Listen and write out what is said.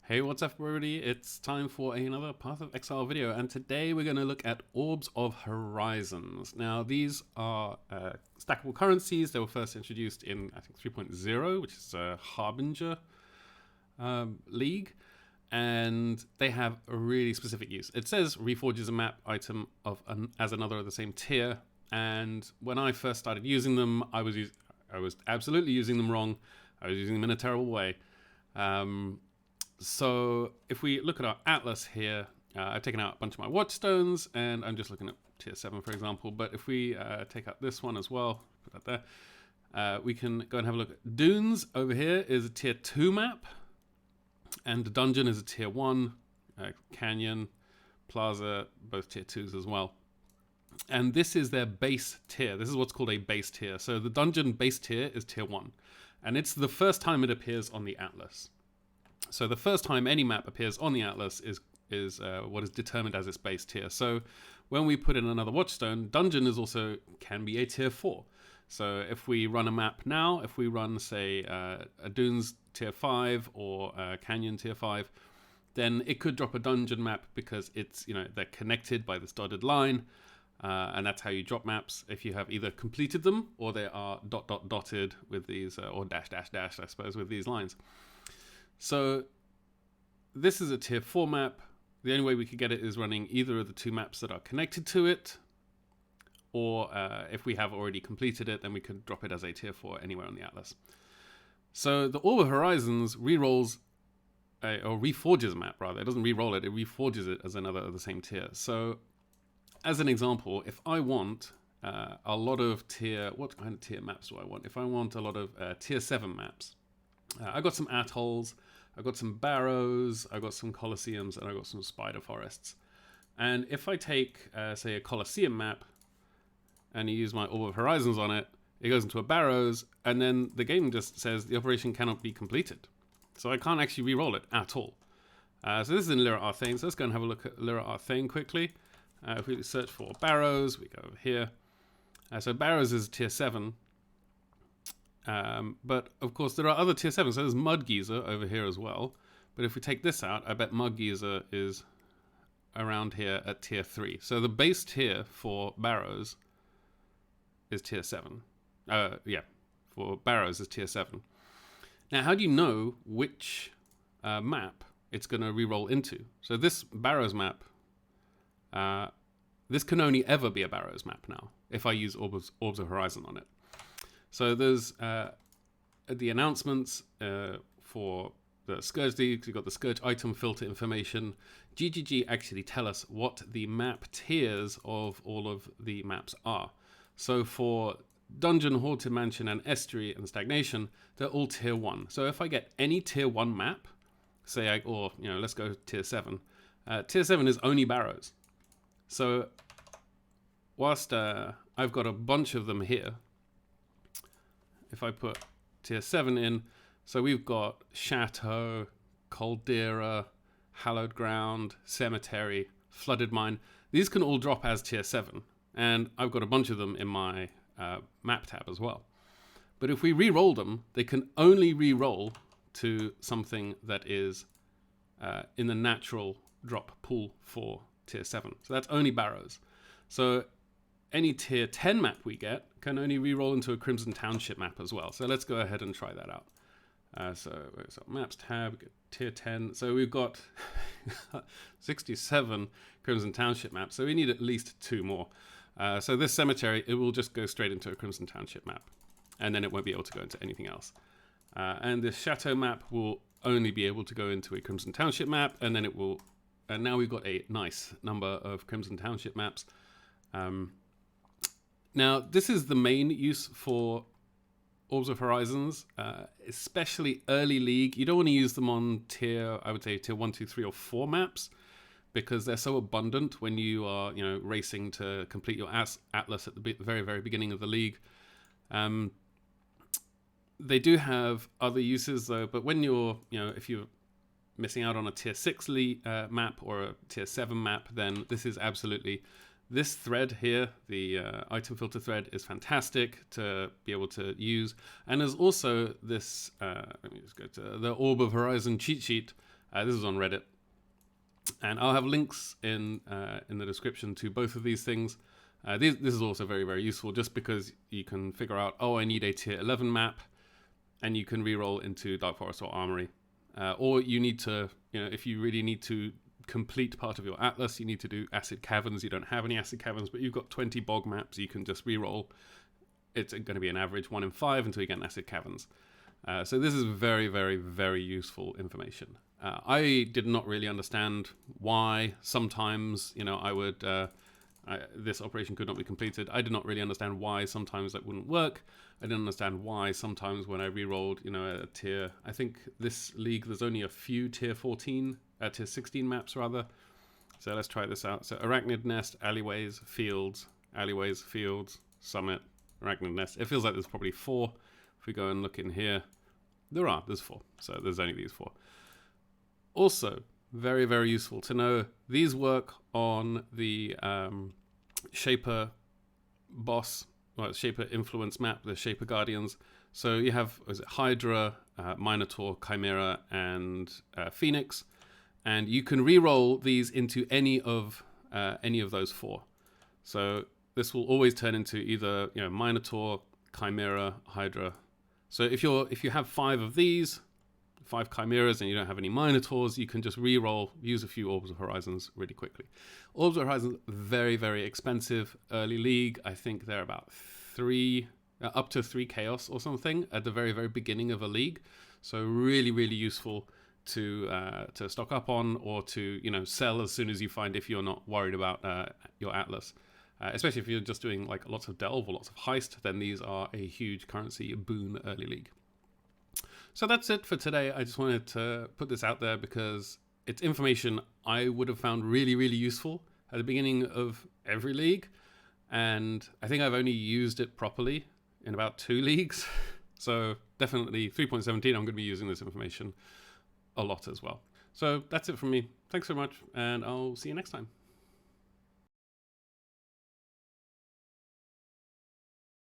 Hey, what's up everybody? It's time for another Path of Exile video, and today we're going to look at Orbs of Horizons. Now, these are stackable currencies. They were first introduced in, I think, 3.0, which is a Harbinger league, and they have a really specific use. It says Reforges a map item of as another of the same tier, and when I first started using them, I was absolutely using them wrong. I was using them in a terrible way. So if we look at our atlas here, I've taken out a bunch of my watchstones, and I'm just looking at tier 7, for example. But if we take out this one as well, put that there, we can go and have a look at Dunes. Over here is a tier 2 map, and the dungeon is a tier 1, Canyon, Plaza, both tier 2s as well. And this is their base tier. This is what's called a base tier. So the dungeon base tier is tier 1, and it's the first time it appears on the atlas. So the first time any map appears on the atlas is what is determined as its base tier. So when we put in another watchstone, dungeon is also can be a tier 4. So if we run a map now, if we run say a Dunes tier 5 or a Canyon tier 5, then it could drop a dungeon map because it's they're connected by this dotted line, and that's how you drop maps. If you have either completed them or they are dotted with these or dash I suppose with these lines. So this is a tier 4 map. The only way we could get it is running either of the two maps that are connected to it, or if we have already completed it, then we could drop it as a tier 4 anywhere on the atlas. So the Orb of Horizons rerolls, or reforges a map rather. It doesn't reroll it, it reforges it as another of the same tier. So as an example, if I want a lot of what kind of tier maps do I want? If I want a lot of tier 7 maps, I got some atolls, I got some barrows, I got some colosseums, and I got some spider forests. And if I take, say, a colosseum map and you use my Orb of Horizons on it, it goes into a barrows, and then the game just says the operation cannot be completed. So I can't actually re-roll it at all. So this is in Lyra Arthane, so let's go and have a look at Lyra Arthane quickly. If we search for barrows, we go over here. So barrows is tier 7. But of course there are other tier 7s, so there's Mud Geyser over here as well. But if we take this out, I bet Mud Geyser is around here at tier 3. So the base tier for barrows is tier 7. For barrows is tier 7. Now how do you know which map it's going to reroll into? So this barrows map, this can only ever be a barrows map now if I use Orbs of Horizon on it. So there's the announcements for the Scourge League. We've got the Scourge item filter information. GGG actually tell us what the map tiers of all of the maps are. So for Dungeon, Haunted Mansion, and Estuary and Stagnation, they're all tier 1. So if I get any tier 1 map, say let's go tier 7. Tier 7 is only barrows. So whilst I've got a bunch of them here, if I put tier 7 in, so we've got Chateau, Caldera, Hallowed Ground, Cemetery, Flooded Mine. These can all drop as tier 7, and I've got a bunch of them in my map tab as well. But if we re-roll them, they can only re-roll to something that is in the natural drop pool for tier 7. So that's only barrows. So any tier 10 map we get can only re-roll into a Crimson Township map as well. So let's go ahead and try that out. So maps tab, tier 10. So we've got 67 Crimson Township maps. So we need at least 2 more. So this cemetery, it will just go straight into a Crimson Township map, and then it won't be able to go into anything else. And this Chateau map will only be able to go into a Crimson Township map, and then it will. And now we've got a nice number of Crimson Township maps. Now, this is the main use for Orbs of Horizons, especially early league. You don't want to use them on tier 1, 2, 3, or 4 maps, because they're so abundant when you are, racing to complete your atlas at the very, very beginning of the league. They do have other uses though, but when you're, if you're missing out on a tier 6 map or a tier 7 map, then this is absolutely. This thread here, the item filter thread, is fantastic to be able to use. And there's also this, let me just go to the Orb of Horizon cheat sheet, This is on Reddit. And I'll have links in the description to both of these things. This is also very, very useful just because you can figure out, oh, I need a tier 11 map, and you can reroll into Dark Forest or Armory. Or you need to, if you really need to complete part of your atlas, you need to do acid caverns. You don't have any acid caverns, but you've got 20 bog maps, you can just reroll. It's going to be an average 1 in 5 until you get an acid caverns. So this is very, very, very useful information. I did not really understand why sometimes, I would, this operation could not be completed. I did not really understand why sometimes that wouldn't work. I didn't understand why sometimes when I re-rolled, a tier, I think this league, there's only a few tier 16 maps rather. So let's try this out. So Arachnid Nest, Alleyways, Fields, Summit, Arachnid Nest. It feels like there's probably 4. If we go and look in here, there's 4. So there's only these 4. Also, very, very useful to know, these work on the Shaper boss, Shaper influence map, the Shaper Guardians. So you have, Hydra, Minotaur, Chimera, and Phoenix. And you can re-roll these into any of those 4. So this will always turn into either Minotaur, Chimera, Hydra. So if you have 5 of these, 5 Chimeras, and you don't have any Minotaurs, you can just re-roll, use a few Orbs of Horizons really quickly. Orbs of Horizons, very, very expensive early league. I think they're about up to 3 Chaos or something at the very, very beginning of a league. So really, really useful to stock up on, or to sell as soon as you find, if you're not worried about your Atlas. Especially if you're just doing like lots of delve or lots of heist, then these are a huge currency boon early league. So that's it for today. I just wanted to put this out there because it's information I would have found really, really useful at the beginning of every league. And I think I've only used it properly in about 2 leagues. So definitely 3.17, I'm going to be using this information a lot as well. So that's it from me. Thanks so much, and I'll see you next time.